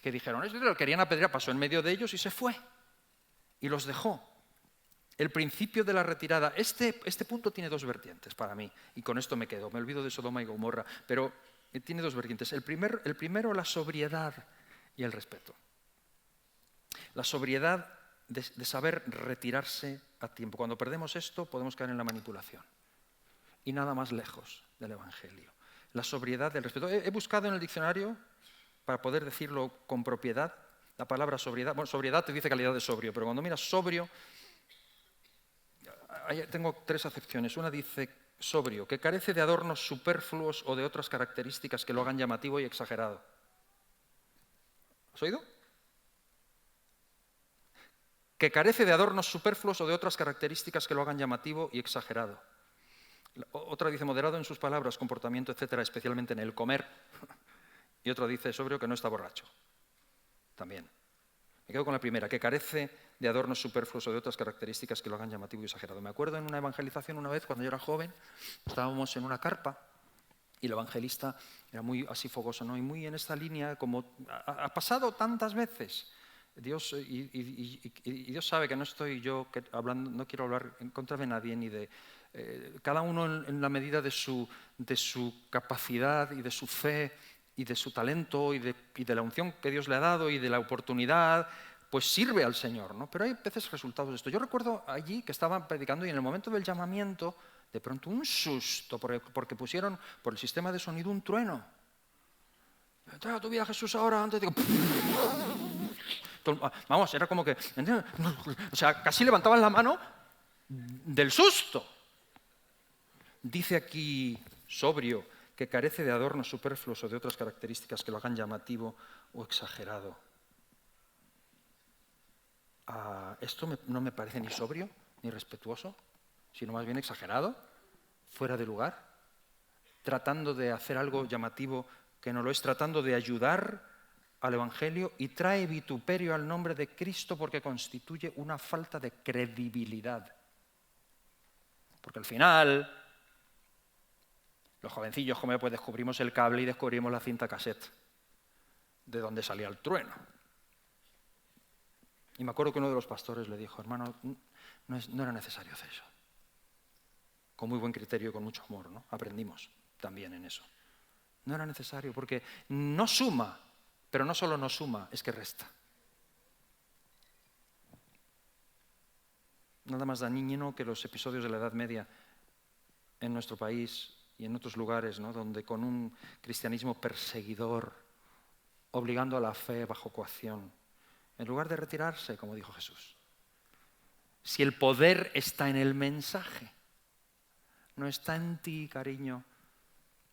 que dijeron, lo querían apedrear, pasó en medio de ellos y se fue. Y los dejó. El principio de la retirada. Este punto tiene 2 vertientes para mí, y con esto me quedo. Me olvido de Sodoma y Gomorra, pero tiene 2 vertientes. El primero, la sobriedad y el respeto. La sobriedad de saber retirarse a tiempo. Cuando perdemos esto, podemos caer en la manipulación. Y nada más lejos del Evangelio. la sobriedad del respeto. He buscado en el diccionario, para poder decirlo con propiedad, la palabra sobriedad. Bueno, sobriedad te dice calidad de sobrio, pero cuando miras sobrio, tengo tres acepciones. Una dice sobrio, que carece de adornos superfluos o de otras características que lo hagan llamativo y exagerado. ¿Has oído? Que carece de adornos superfluos o de otras características que lo hagan llamativo y exagerado. Otra dice moderado en sus palabras, comportamiento, etcétera, especialmente en el comer. Y otra dice sobrio, que no está borracho. También. Me quedo con la primera, que carece de adornos superfluos o de otras características que lo hagan llamativo y exagerado. Me acuerdo en una evangelización una vez, cuando yo era joven, estábamos en una carpa y el evangelista era muy así fogoso, ¿no? Y muy en esta línea, como ha pasado tantas veces. Dios, y Dios sabe que no estoy yo hablando, no quiero hablar en contra de nadie, ni de cada uno en la medida de su capacidad y de su fe y de su talento y de la unción que Dios le ha dado y de la oportunidad, pues sirve al Señor, ¿no? Pero hay veces resultados de esto. Yo recuerdo allí que estaban predicando y en el momento del llamamiento, de pronto un susto, porque pusieron por el sistema de sonido un trueno. Entrega tu vida a Jesús ahora, antes de... Vamos, era como que... O sea, casi levantaban la mano del susto. Dice aquí, sobrio, que carece de adornos superfluos o de otras características que lo hagan llamativo o exagerado. Esto no me parece ni sobrio ni respetuoso, sino más bien exagerado, fuera de lugar, tratando de hacer algo llamativo que no lo es, tratando de ayudar al Evangelio y trae vituperio al nombre de Cristo porque constituye una falta de credibilidad. Porque al final, los jovencillos, como pues descubrimos el cable y descubrimos la cinta cassette, de donde salía el trueno. Y me acuerdo que uno de los pastores le dijo, hermano, no era necesario hacer eso. Con muy buen criterio y con mucho amor, ¿no? Aprendimos también en eso. No era necesario porque no suma, pero no solo no suma, es que resta. Nada más dañino que los episodios de la Edad Media en nuestro país y en otros lugares, ¿no? Donde con un cristianismo perseguidor, obligando a la fe bajo coacción, en lugar de retirarse, como dijo Jesús. Si el poder está en el mensaje, no está en ti, cariño.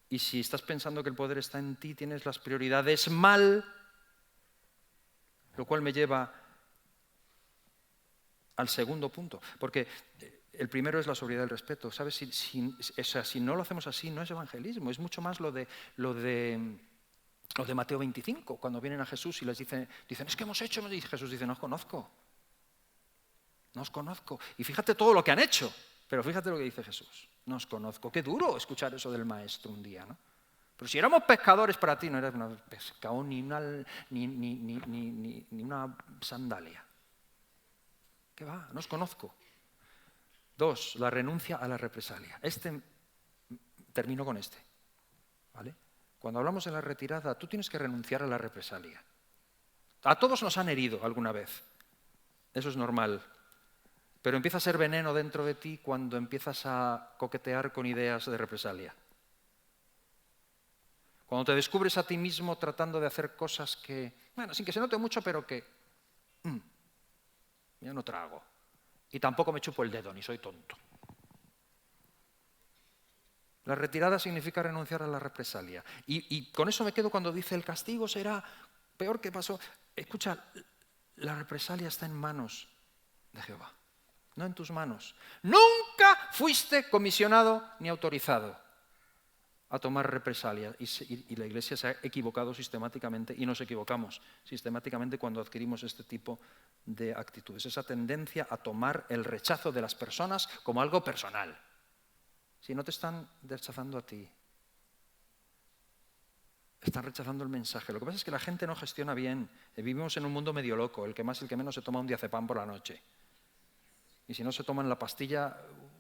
Y si estás pensando que el poder está en ti, tienes las prioridades mal, lo cual me lleva al segundo punto. Porque el primero es la sobriedad del respeto. ¿Sabes? Si no lo hacemos así, no es evangelismo. Es mucho más lo de Mateo 25, cuando vienen a Jesús y les dicen, es que hemos hecho, y Jesús dice, no os conozco. No os conozco. Y fíjate todo lo que han hecho. Pero fíjate lo que dice Jesús. No os conozco. Qué duro escuchar eso del maestro un día, ¿no? Pero si éramos pescadores para ti, no eras un pescador ni una sandalia. ¿Qué va? No os conozco. 2, la renuncia a la represalia. Termino con este. ¿Vale? Cuando hablamos de la retirada, tú tienes que renunciar a la represalia. A todos nos han herido alguna vez. Eso es normal. Pero empieza a ser veneno dentro de ti cuando empiezas a coquetear con ideas de represalia. Cuando te descubres a ti mismo tratando de hacer cosas que, bueno, sin que se note mucho, pero que yo no trago. Y tampoco me chupo el dedo, ni soy tonto. La retirada significa renunciar a la represalia. Y con eso me quedo cuando dice el castigo será peor que pasó. Escucha, la represalia está en manos de Jehová. No en tus manos. Nunca fuiste comisionado ni autorizado a tomar represalia. Y la Iglesia se ha equivocado sistemáticamente, y nos equivocamos sistemáticamente cuando adquirimos este tipo de actitudes. Esa tendencia a tomar el rechazo de las personas como algo personal. Si no te están rechazando a ti, están rechazando el mensaje. Lo que pasa es que la gente no gestiona bien. Vivimos en un mundo medio loco. El que más y el que menos se toma un diazepam por la noche. Y si no se toman la pastilla,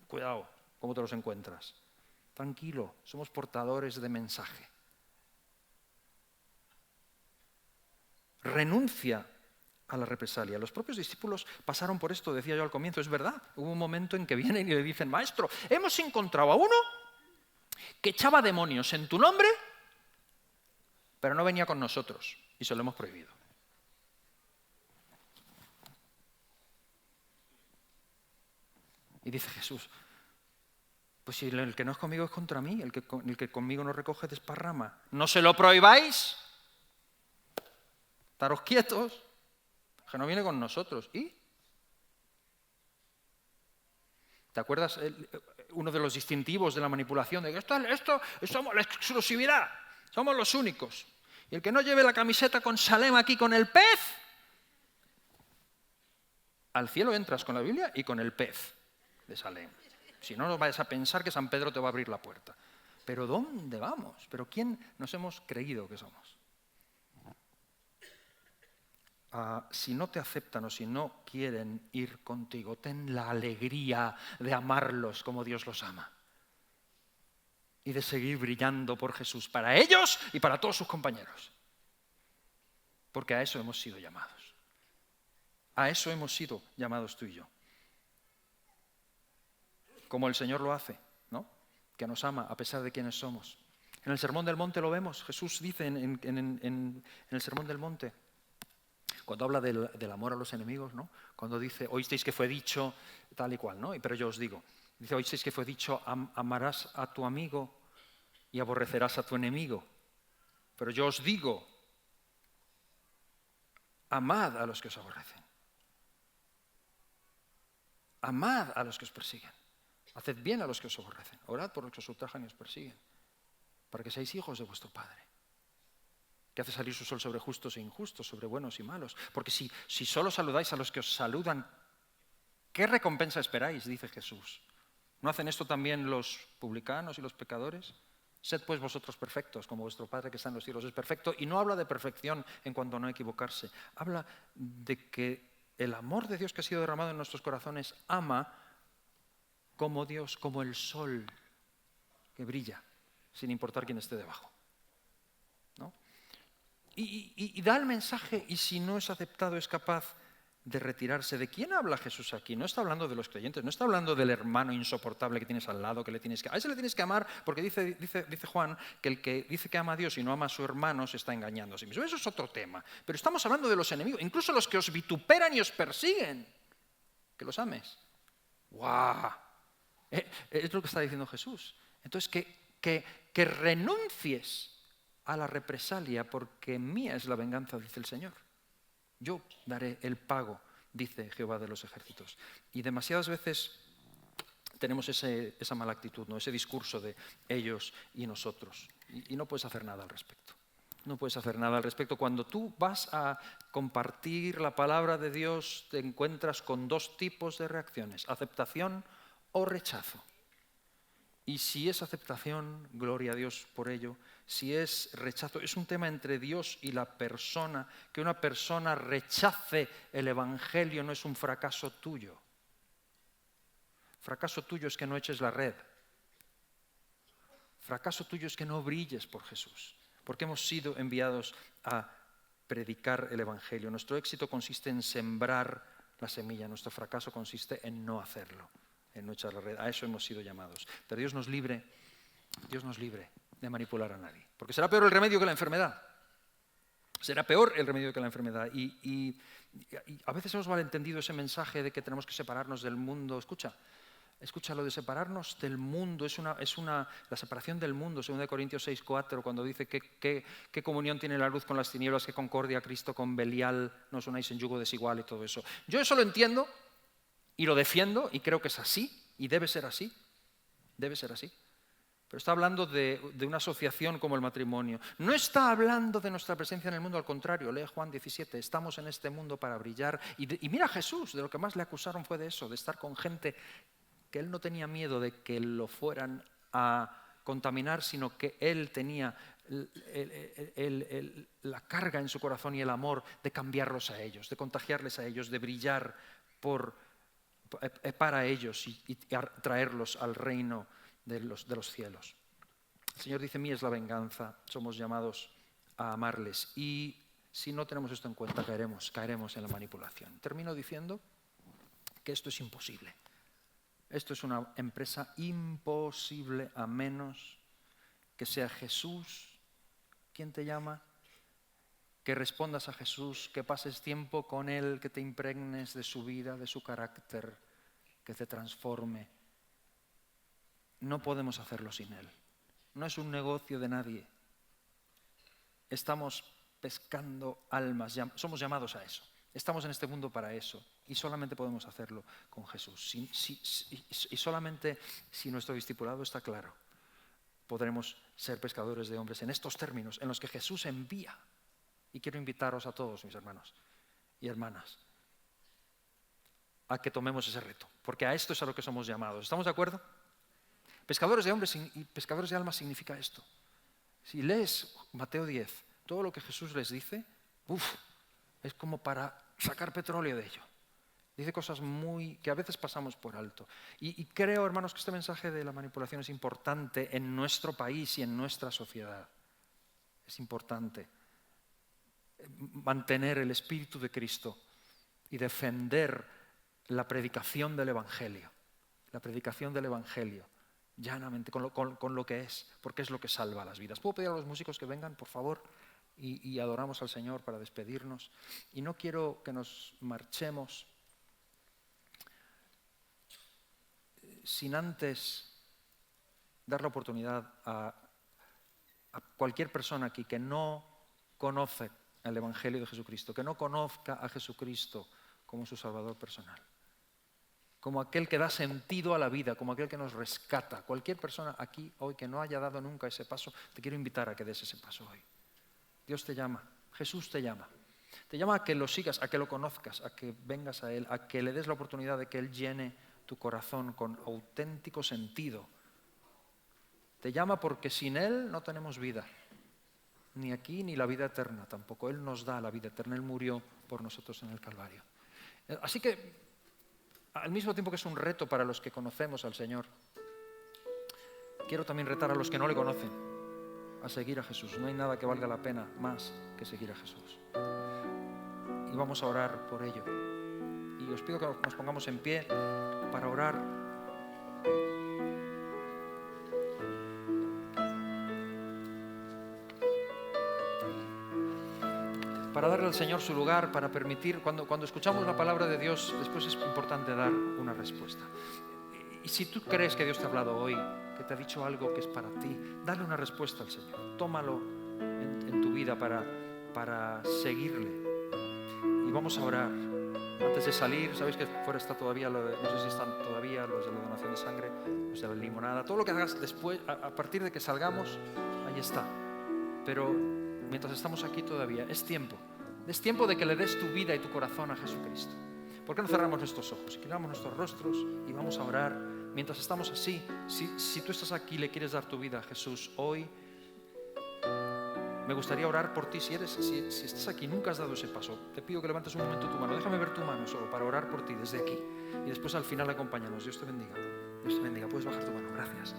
cuidado, ¿cómo te los encuentras? Tranquilo, somos portadores de mensaje. Renuncia a la represalia. Los propios discípulos pasaron por esto, decía yo al comienzo, es verdad. Hubo un momento en que vienen y le dicen, maestro, hemos encontrado a uno que echaba demonios en tu nombre, pero no venía con nosotros y se lo hemos prohibido. Y dice Jesús, pues si el que no es conmigo es contra mí, el que conmigo no recoge desparrama. No se lo prohibáis, estaros quietos, que no viene con nosotros. ¿Y? ¿Te acuerdas uno de los distintivos de la manipulación? De que esto somos la exclusividad, somos los únicos. Y el que no lleve la camiseta con Salem aquí con el pez, al cielo entras con la Biblia y con el pez de Salem. Si no, no vayas a pensar que San Pedro te va a abrir la puerta. ¿Pero dónde vamos? ¿Pero quién nos hemos creído que somos? Si no te aceptan o si no quieren ir contigo, ten la alegría de amarlos como Dios los ama. Y de seguir brillando por Jesús para ellos y para todos sus compañeros. Porque a eso hemos sido llamados. A eso hemos sido llamados tú y yo. Como el Señor lo hace, ¿no? Que nos ama a pesar de quienes somos. En el Sermón del Monte lo vemos. Jesús dice en el Sermón del Monte, cuando habla del amor a los enemigos, ¿no? Cuando dice, oísteis que fue dicho tal y cual, ¿no? Pero yo os digo, dice, oísteis que fue dicho, amarás a tu amigo y aborrecerás a tu enemigo. Pero yo os digo, amad a los que os aborrecen. Amad a los que os persiguen. Haced bien a los que os aborrecen. Orad por los que os ultrajan y os persiguen. Para que seáis hijos de vuestro Padre. Que hace salir su sol sobre justos e injustos, sobre buenos y malos. Porque si solo saludáis a los que os saludan, ¿qué recompensa esperáis? Dice Jesús. ¿No hacen esto también los publicanos y los pecadores? Sed pues vosotros perfectos, como vuestro Padre que está en los cielos es perfecto. Y no habla de perfección en cuanto a no equivocarse. Habla de que el amor de Dios que ha sido derramado en nuestros corazones ama como Dios, como el sol que brilla, sin importar quién esté debajo. ¿No? Y da el mensaje, y si no es aceptado es capaz de retirarse. ¿De quién habla Jesús aquí? No está hablando de los creyentes, no está hablando del hermano insoportable que tienes al lado, que le tienes que... A ese le tienes que amar, porque dice Juan que el que dice que ama a Dios y no ama a su hermano se está engañando a sí mismo. Eso es otro tema. Pero estamos hablando de los enemigos, incluso los que os vituperan y os persiguen. Que los ames. ¡Guau! Es lo que está diciendo Jesús. Entonces, que renuncies a la represalia, porque mía es la venganza, dice el Señor. Yo daré el pago, dice Jehová de los ejércitos. Y demasiadas veces tenemos esa mala actitud, ¿no? Ese discurso de ellos y nosotros. Y no puedes hacer nada al respecto. No puedes hacer nada al respecto. Cuando tú vas a compartir la palabra de Dios, te encuentras con dos tipos de reacciones: aceptación o rechazo. Y si es aceptación, gloria a Dios por ello. Si es rechazo, es un tema entre Dios y la persona. Que una persona rechace el Evangelio no es un fracaso tuyo. Fracaso tuyo es que no eches la red. Fracaso tuyo es que no brilles por Jesús. Porque hemos sido enviados a predicar el Evangelio. Nuestro éxito consiste en sembrar la semilla. Nuestro fracaso consiste en no hacerlo, en no echar la red. A eso hemos sido llamados. Pero Dios nos libre de manipular a nadie. Porque será peor el remedio que la enfermedad. Será peor el remedio que la enfermedad. Y a veces hemos malentendido ese mensaje de que tenemos que separarnos del mundo. Escucha, lo de separarnos del mundo es la separación del mundo, 2 Corintios 6:4, cuando dice qué comunión tiene la luz con las tinieblas, qué concordia Cristo con Belial, no os unáis en yugo desigual y todo eso. Yo eso lo entiendo y lo defiendo y creo que es así y debe ser así. Debe ser así. Pero está hablando de una asociación como el matrimonio. No está hablando de nuestra presencia en el mundo, al contrario. Lee Juan 17, estamos en este mundo para brillar. Y mira a Jesús, de lo que más le acusaron fue de eso, de estar con gente que él no tenía miedo de que lo fueran a contaminar, sino que él tenía la carga en su corazón y el amor de cambiarlos a ellos, de contagiarles a ellos, de brillar para ellos y traerlos al reino de los cielos. El Señor dice, mía es la venganza, somos llamados a amarles. Y si no tenemos esto en cuenta, caeremos en la manipulación. Termino diciendo que esto es imposible. Esto es una empresa imposible a menos que sea Jesús quien te llama, que respondas a Jesús, que pases tiempo con Él, que te impregnes de su vida, de su carácter, que te transforme. No podemos hacerlo sin Él. No es un negocio de nadie. Estamos pescando almas, somos llamados a eso. Estamos en este mundo para eso y solamente podemos hacerlo con Jesús. Y solamente si nuestro discipulado está claro, podremos ser pescadores de hombres en estos términos en los que Jesús envía. Y quiero invitaros a todos, mis hermanos y hermanas, a que tomemos ese reto, porque a esto es a lo que somos llamados. ¿Estamos de acuerdo? Pescadores de hombres y pescadores de almas significa esto. Si lees Mateo 10, todo lo que Jesús les dice, es como para sacar petróleo de ello. Dice cosas que a veces pasamos por alto. Y creo, hermanos, que este mensaje de la manipulación es importante en nuestro país y en nuestra sociedad. Es importante mantener el espíritu de Cristo y defender la predicación del Evangelio. La predicación del Evangelio, llanamente, con lo que es, porque es lo que salva las vidas. ¿Puedo pedir a los músicos que vengan, por favor? Y adoramos al Señor para despedirnos. Y no quiero que nos marchemos sin antes dar la oportunidad a cualquier persona aquí que no conoce el Evangelio de Jesucristo, que no conozca a Jesucristo como su Salvador personal, como aquel que da sentido a la vida, como aquel que nos rescata. Cualquier persona aquí hoy que no haya dado nunca ese paso, te quiero invitar a que des ese paso hoy. Dios te llama, Jesús te llama. Te llama a que lo sigas, a que lo conozcas, a que vengas a Él, a que le des la oportunidad de que Él llene tu corazón con auténtico sentido. Te llama porque sin Él no tenemos vida, ni aquí ni la vida eterna tampoco. Él nos da la vida eterna, Él murió por nosotros en el Calvario. Así que, al mismo tiempo que es un reto para los que conocemos al Señor, quiero también retar a los que no le conocen a seguir a Jesús. No hay nada que valga la pena más que seguir a Jesús. Y vamos a orar por ello. Y os pido que nos pongamos en pie para orar. Para darle al Señor su lugar, para permitir, cuando escuchamos la palabra de Dios, después es importante dar una respuesta. Y si tú crees que Dios te ha hablado hoy, que te ha dicho algo que es para ti, dale una respuesta al Señor. Tómalo en tu vida para seguirle. Y vamos a orar. Antes de salir, sabéis que fuera está todavía, no sé si están todavía los de la donación de sangre, los de la limonada. Todo lo que hagas después, a partir de que salgamos, ahí está. Pero mientras estamos aquí todavía, es tiempo de que le des tu vida y tu corazón a Jesucristo. ¿Por qué no cerramos nuestros ojos? Inclinamos nuestros rostros y vamos a orar. Mientras estamos así, si tú estás aquí y le quieres dar tu vida a Jesús hoy, me gustaría orar por ti. Si estás aquí y nunca has dado ese paso, te pido que levantes un momento tu mano. Déjame ver tu mano solo para orar por ti desde aquí. Y después al final acompáñanos. Dios te bendiga. Dios te bendiga. Puedes bajar tu mano. Gracias.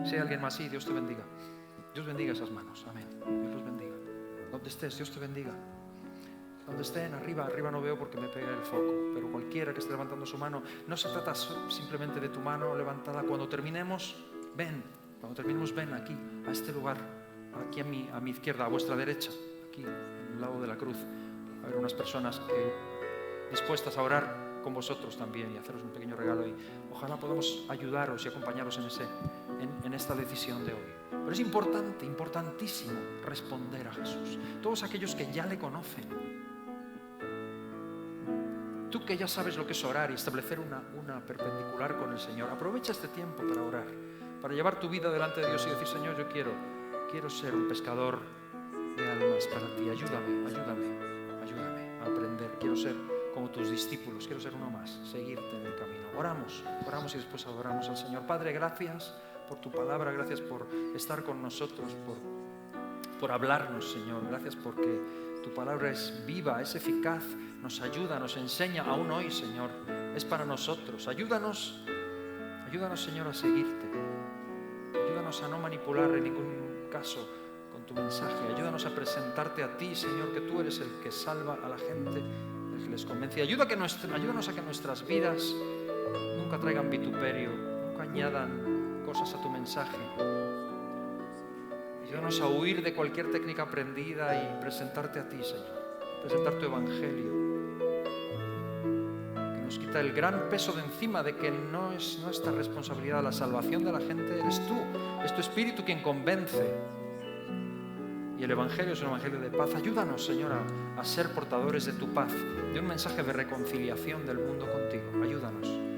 Si hay alguien más, sí, Dios te bendiga. Dios bendiga esas manos. Amén. Dios los bendiga. Donde estés, Dios te bendiga. Donde estén, arriba no veo porque me pega el foco, pero cualquiera que esté levantando su mano, no se trata simplemente de tu mano levantada. Cuando terminemos, ven aquí, a este lugar, aquí a mi izquierda, a vuestra derecha, aquí, al lado de la cruz. Va a haber unas personas dispuestas a orar con vosotros también y haceros un pequeño regalo, y ojalá podamos ayudaros y acompañaros en esta decisión de hoy. Pero es importantísimo responder a Jesús. Todos aquellos que ya le conocen, tú que ya sabes lo que es orar y establecer una perpendicular con el Señor, aprovecha este tiempo para orar, para llevar tu vida delante de Dios y decir: Señor, yo quiero ser un pescador de almas para ti. Ayúdame a aprender. Quiero ser como tus discípulos, quiero ser uno más, seguirte en el camino. Oramos y después adoramos al Señor. Padre, gracias por tu palabra, gracias por estar con nosotros, por hablarnos, Señor. Gracias porque tu palabra es viva, es eficaz, nos ayuda, nos enseña aún hoy, Señor. Es para nosotros. Ayúdanos, Señor, a seguirte. Ayúdanos a no manipular en ningún caso con tu mensaje. Ayúdanos a presentarte a ti, Señor, que tú eres el que salva a la gente, el que les convence. Ayúdanos a que nuestras vidas nunca traigan vituperio, nunca añadan cosas a tu mensaje. Ayúdanos a huir de cualquier técnica aprendida y presentarte a ti, Señor. Presentar tu evangelio. Que nos quita el gran peso de encima de que no es nuestra responsabilidad. La salvación de la gente eres tú. Es tu Espíritu quien convence. Y el evangelio es un evangelio de paz. Ayúdanos, Señor, a ser portadores de tu paz, de un mensaje de reconciliación del mundo contigo. Ayúdanos.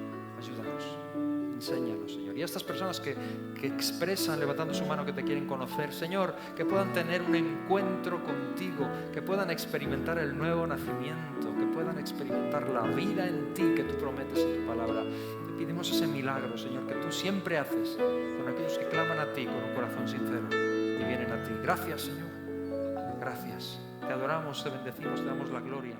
Enséñanos, Señor. Y a estas personas que expresan, levantando su mano, que te quieren conocer, Señor, que puedan tener un encuentro contigo, que puedan experimentar el nuevo nacimiento, que puedan experimentar la vida en ti que tú prometes en tu palabra. Te pedimos ese milagro, Señor, que tú siempre haces con aquellos que claman a ti con un corazón sincero y vienen a ti. Gracias, Señor. Gracias. Te adoramos, te bendecimos, te damos la gloria.